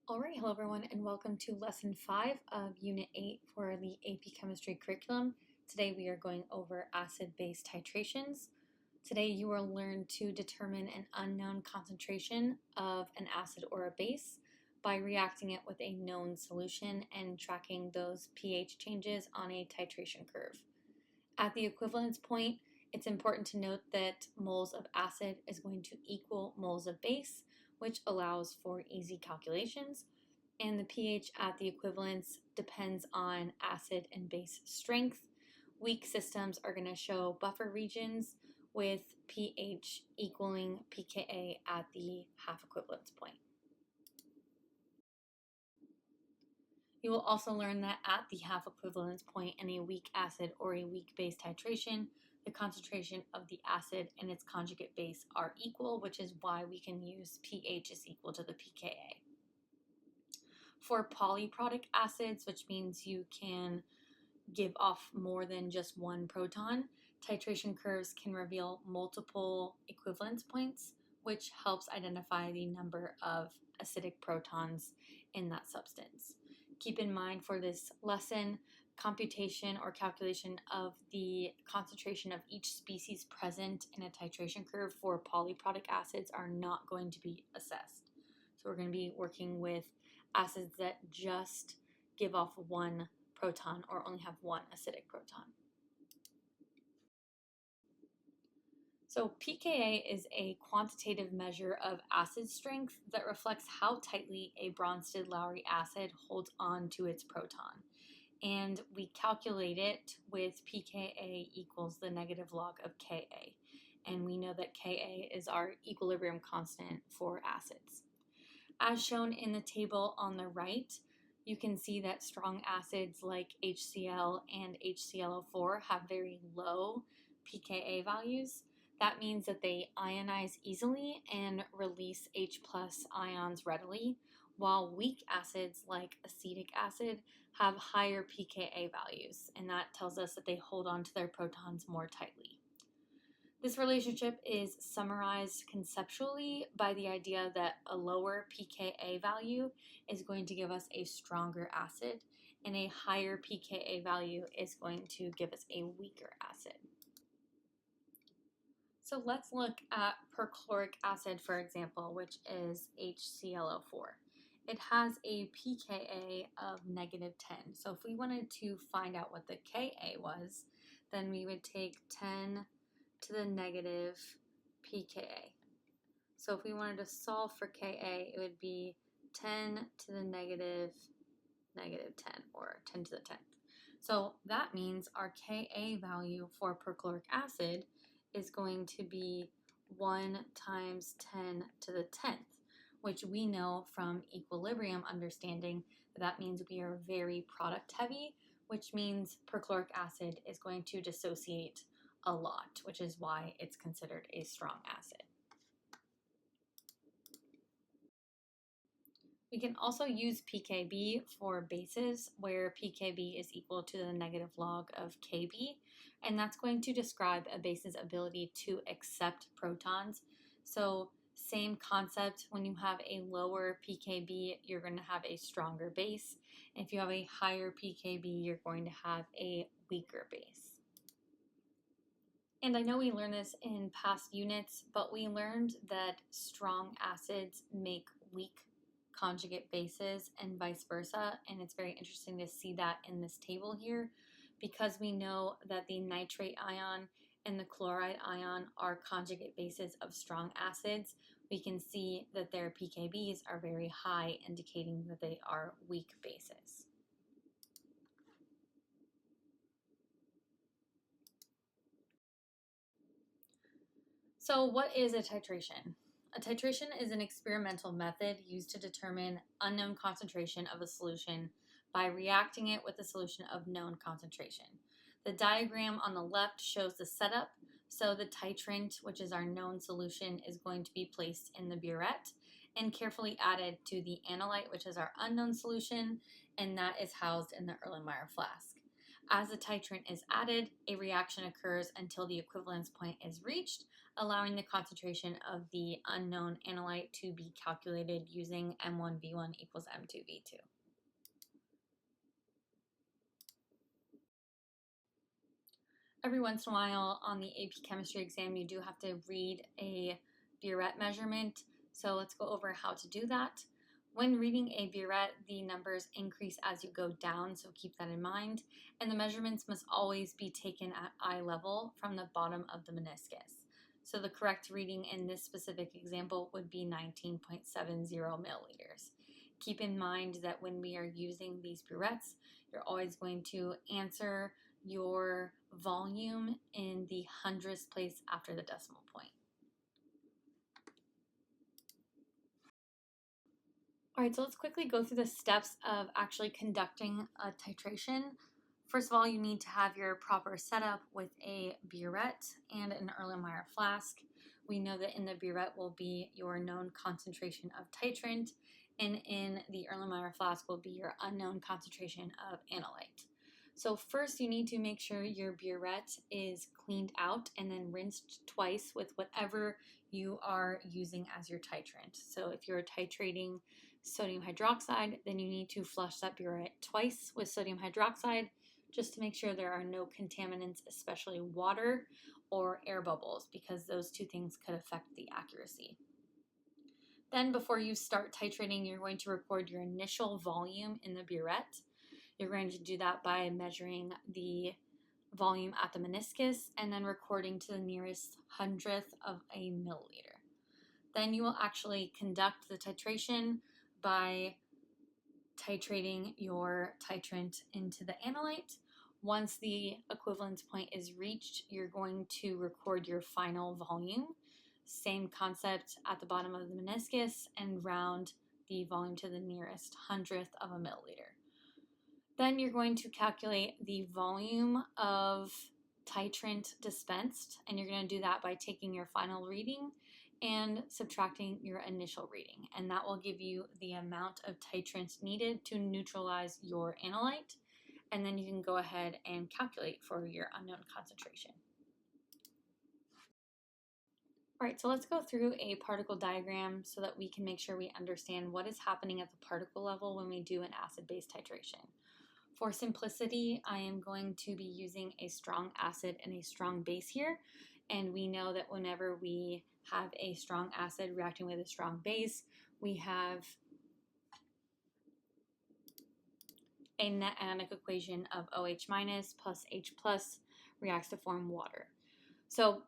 Alright, hello everyone, and welcome to Lesson 5 of Unit 8 for the AP Chemistry curriculum. Today we are going over acid-base titrations. Today you will learn to determine an unknown concentration of an acid or a base by reacting it with a known solution and tracking those pH changes on a titration curve. At the equivalence point, it's important to note that moles of acid is going to equal moles of base, which allows for easy calculations, and the pH at the equivalence depends on acid and base strength. Weak systems are going to show buffer regions with pH equaling pKa at the half equivalence point. You will also learn that at the half equivalence point in a weak acid or a weak base titration, the concentration of the acid and its conjugate base are equal, which is why we can use pH is equal to the pKa. For polyprotic acids, which means you can give off more than just one proton, titration curves can reveal multiple equivalence points, which helps identify the number of acidic protons in that substance. Keep in mind for this lesson, computation or calculation of the concentration of each species present in a titration curve for polyprotic acids are not going to be assessed. So we're going to be working with acids that just give off one proton or only have one acidic proton. So pKa is a quantitative measure of acid strength that reflects how tightly a Bronsted-Lowry acid holds on to its proton. And we calculate it with pKa equals the negative log of Ka. And we know that Ka is our equilibrium constant for acids. As shown in the table on the right, you can see that strong acids like HCl and HClO4 have very low pKa values. That means that they ionize easily and release H+ ions readily, while weak acids like acetic acid have higher pKa values, and that tells us that they hold on to their protons more tightly. This relationship is summarized conceptually by the idea that a lower pKa value is going to give us a stronger acid, and a higher pKa value is going to give us a weaker acid. So let's look at perchloric acid, for example, which is HClO4. It has a pKa of -10. So if we wanted to find out what the Ka was, then we would take 10 to the negative pKa. So if we wanted to solve for Ka, it would be 10 to the negative 10, or 10 to the 10th. So that means our Ka value for perchloric acid is going to be 1 times 10 to the 10th, which we know from equilibrium understanding that means we are very product heavy, which means perchloric acid is going to dissociate a lot, which is why it's considered a strong acid. We can also use pKb for bases, where pKb is equal to the negative log of Kb, and that's going to describe a base's ability to accept protons. So same concept, when you have a lower pKb, you're going to have a stronger base. If you have a higher pKb, you're going to have a weaker base. And I know we learned this in past units, but we learned that strong acids make weak conjugate bases and vice versa, and it's very interesting to see that in this table here, because we know that the nitrate ion and the chloride ion are conjugate bases of strong acids. We can see that their pKb's are very high, indicating that they are weak bases. So what is a titration? A titration is an experimental method used to determine unknown concentration of a solution by reacting it with a solution of known concentration. The diagram on the left shows the setup. So the titrant, which is our known solution, is going to be placed in the burette and carefully added to the analyte, which is our unknown solution, and that is housed in the Erlenmeyer flask. As the titrant is added, a reaction occurs until the equivalence point is reached, allowing the concentration of the unknown analyte to be calculated using M₁V₁ equals M₂V₂. Every once in a while on the AP Chemistry exam, you do have to read a burette measurement. So let's go over how to do that. When reading a burette, the numbers increase as you go down, so keep that in mind. And the measurements must always be taken at eye level from the bottom of the meniscus. So the correct reading in this specific example would be 19.70 milliliters. Keep in mind that when we are using these burettes, you're always going to answer your volume in the hundredths place after the decimal point. All right, so let's quickly go through the steps of actually conducting a titration. First of all, you need to have your proper setup with a burette and an Erlenmeyer flask. We know that in the burette will be your known concentration of titrant, and in the Erlenmeyer flask will be your unknown concentration of analyte. So first you need to make sure your burette is cleaned out and then rinsed twice with whatever you are using as your titrant. So if you're titrating sodium hydroxide, then you need to flush that burette twice with sodium hydroxide just to make sure there are no contaminants, especially water or air bubbles, because those two things could affect the accuracy. Then before you start titrating, you're going to record your initial volume in the burette. You're going to do that by measuring the volume at the meniscus and then recording to the nearest hundredth of a milliliter. Then you will actually conduct the titration by titrating your titrant into the analyte. Once the equivalence point is reached, you're going to record your final volume. Same concept at the bottom of the meniscus and round the volume to the nearest hundredth of a milliliter. Then you're going to calculate the volume of titrant dispensed, and you're going to do that by taking your final reading and subtracting your initial reading, and that will give you the amount of titrant needed to neutralize your analyte, and then you can go ahead and calculate for your unknown concentration. All right, so let's go through a particle diagram so that we can make sure we understand what is happening at the particle level when we do an acid-base titration. For simplicity, I am going to be using a strong acid and a strong base here, and we know that whenever we have a strong acid reacting with a strong base, we have a net ionic equation of OH minus plus H plus reacts to form water. So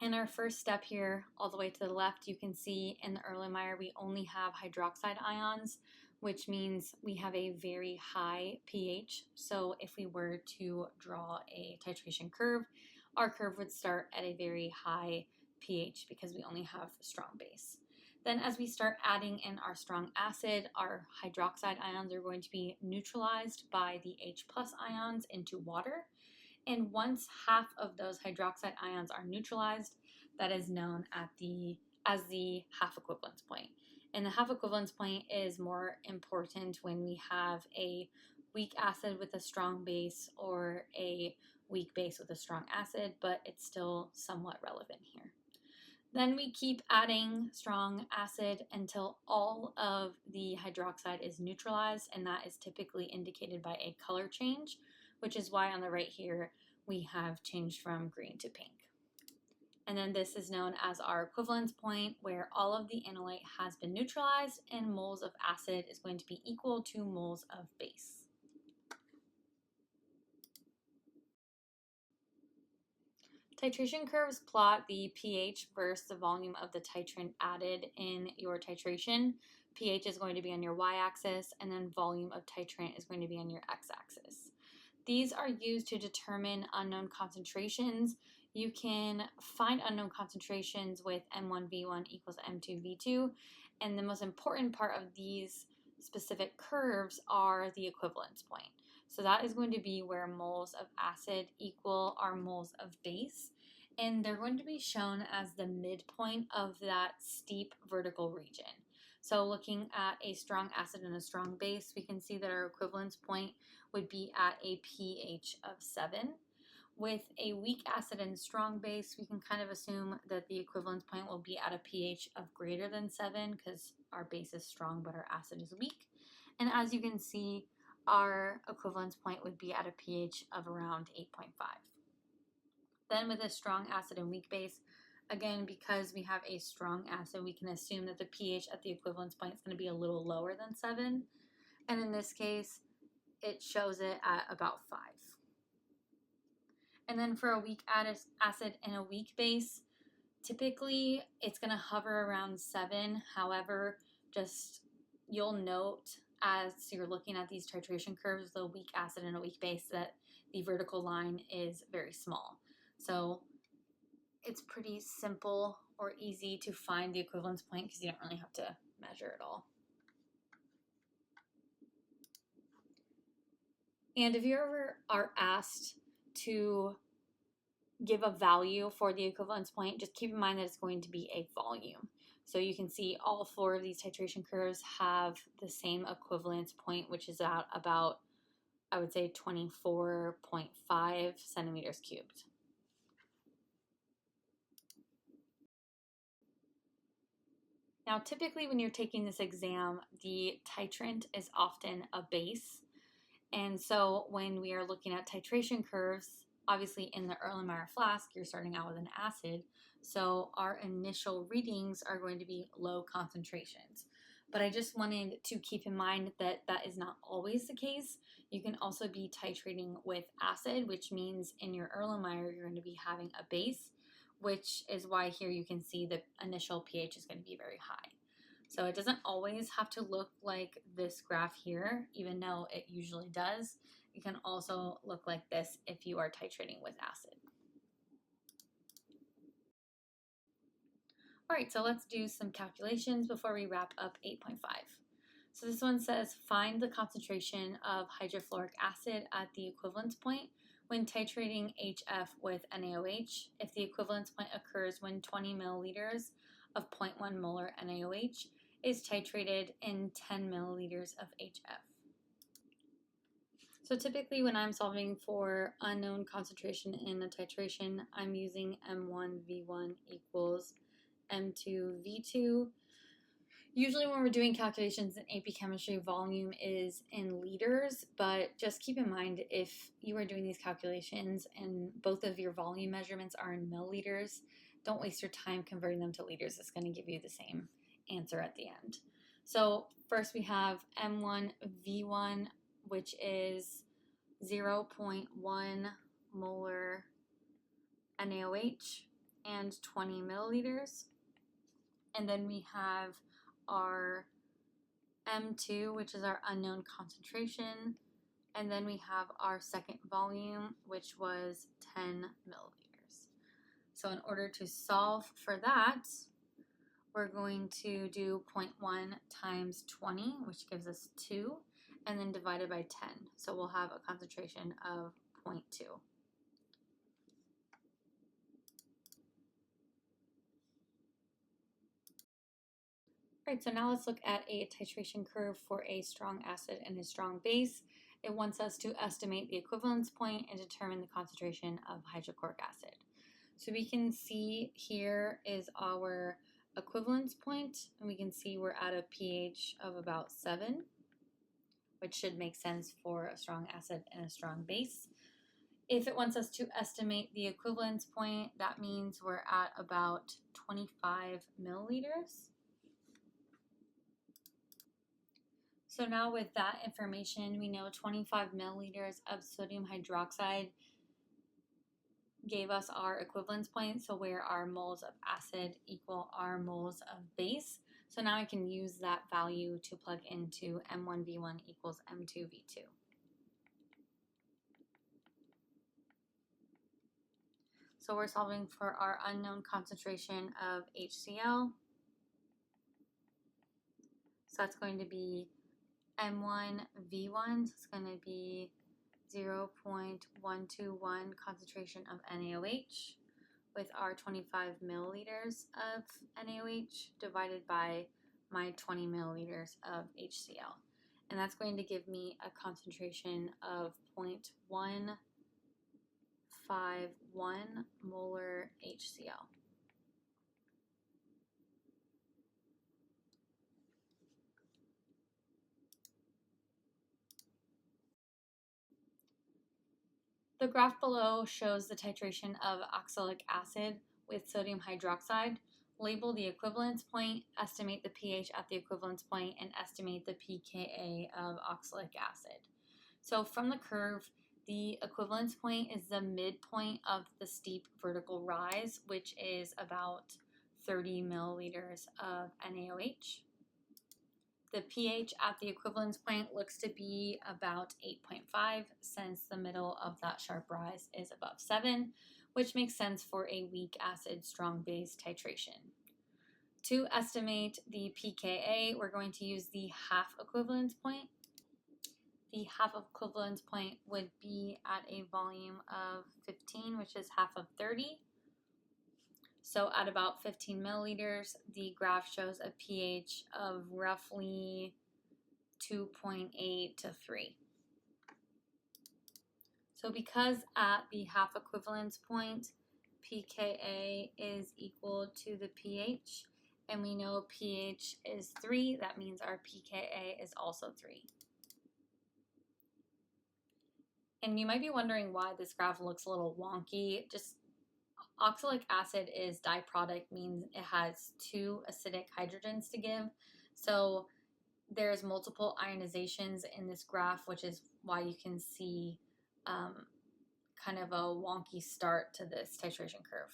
in our first step here, all the way to the left, you can see in the Erlenmeyer we only have hydroxide ions, which means we have a very high pH. So if we were to draw a titration curve, our curve would start at a very high pH because we only have strong base. Then as we start adding in our strong acid, our hydroxide ions are going to be neutralized by the H plus ions into water. And once half of those hydroxide ions are neutralized, that is known as the half equivalence point. And the half equivalence point is more important when we have a weak acid with a strong base or a weak base with a strong acid, but it's still somewhat relevant here. Then we keep adding strong acid until all of the hydroxide is neutralized, and that is typically indicated by a color change, which is why on the right here we have changed from green to pink. And then this is known as our equivalence point, where all of the analyte has been neutralized and moles of acid is going to be equal to moles of base. Titration curves plot the pH versus the volume of the titrant added in your titration. pH is going to be on your y-axis, and then volume of titrant is going to be on your x-axis. These are used to determine unknown concentrations. You can find unknown concentrations with M₁V₁ equals M₂V₂, and the most important part of these specific curves are the equivalence point. So that is going to be where moles of acid equal our moles of base, and they're going to be shown as the midpoint of that steep vertical region. So looking at a strong acid and a strong base, we can see that our equivalence point would be at a pH of 7. With a weak acid and strong base, we can kind of assume that the equivalence point will be at a pH of greater than 7 because our base is strong but our acid is weak. And as you can see, our equivalence point would be at a pH of around 8.5. Then with a strong acid and weak base, again, because we have a strong acid, we can assume that the pH at the equivalence point is going to be a little lower than 7. And in this case, it shows it at about 5. And then for a weak acid and a weak base, typically it's going to hover around 7. However, just you'll note as you're looking at these titration curves, the weak acid and a weak base, that the vertical line is very small. So it's pretty simple or easy to find the equivalence point because you don't really have to measure it all. And if you ever are asked to give a value for the equivalence point, just keep in mind that it's going to be a volume. So you can see all 4 of these titration curves have the same equivalence point, which is at about, I would say, 24.5 centimeters cubed. Now, typically when you're taking this exam, the titrant is often a base. And so when we are looking at titration curves, obviously in the Erlenmeyer flask, you're starting out with an acid. So our initial readings are going to be low concentrations. But I just wanted to keep in mind that that is not always the case. You can also be titrating with acid, which means in your Erlenmeyer, you're going to be having a base, which is why here you can see the initial pH is going to be very high. So it doesn't always have to look like this graph here, even though it usually does. It can also look like this if you are titrating with acid. All right, so let's do some calculations before we wrap up 8.5. So this one says, find the concentration of hydrofluoric acid at the equivalence point when titrating HF with NaOH if the equivalence point occurs when 20 milliliters of 0.1 molar NaOH is titrated in 10 milliliters of HF. So typically when I'm solving for unknown concentration in a titration, I'm using M₁V₁ equals M₂V₂. Usually when we're doing calculations in AP Chemistry, volume is in liters, but just keep in mind if you are doing these calculations and both of your volume measurements are in milliliters, don't waste your time converting them to liters. It's going to give you the same answer at the end. So first we have M₁V₁, which is 0.1 molar NaOH and 20 milliliters. And then we have our M₂, which is our unknown concentration. And then we have our second volume, which was 10 milliliters. So in order to solve for that, we're going to do 0.1 times 20, which gives us 2, and then divided by 10. So we'll have a concentration of 0.2. All right, so now let's look at a titration curve for a strong acid and a strong base. It wants us to estimate the equivalence point and determine the concentration of hydrochloric acid. So we can see here is our equivalence point, and we can see we're at a pH of about 7, which should make sense for a strong acid and a strong base. If it wants us to estimate the equivalence point, that means we're at about 25 milliliters. So now with that information, we know 25 milliliters of sodium hydroxide gave us our equivalence point, so where our moles of acid equal our moles of base. So now I can use that value to plug into M₁V₁ equals M₂V₂. So we're solving for our unknown concentration of HCl. So that's going to be M₁V₁, so it's going to be 0.121 concentration of NaOH with our 25 milliliters of NaOH divided by my 20 milliliters of HCl. And that's going to give me a concentration of 0.15 1 molar HCl. The graph below shows the titration of oxalic acid with sodium hydroxide. Label the equivalence point, estimate the pH at the equivalence point, and estimate the pKa of oxalic acid. So from the curve, the equivalence point is the midpoint of the steep vertical rise, which is about 30 milliliters of NaOH. The pH at the equivalence point looks to be about 8.5 since the middle of that sharp rise is above 7, which makes sense for a weak acid, strong base titration. To estimate the pKa, we're going to use the half equivalence point. The half equivalence point would be at a volume of 15, which is half of 30. So at about 15 milliliters, the graph shows a pH of roughly 2.8 to 3. So because at the half equivalence point, pKa is equal to the pH, and we know pH is 3, that means our pKa is also 3. And you might be wondering why this graph looks a little wonky. Just oxalic acid is diproduct, means it has 2 acidic hydrogens to give. So there's multiple ionizations in this graph, which is why you can see kind of a wonky start to this titration curve.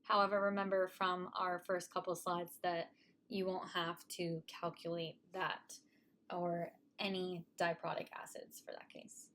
However, remember from our first couple slides that you won't have to calculate that or any diproduct acids for that case.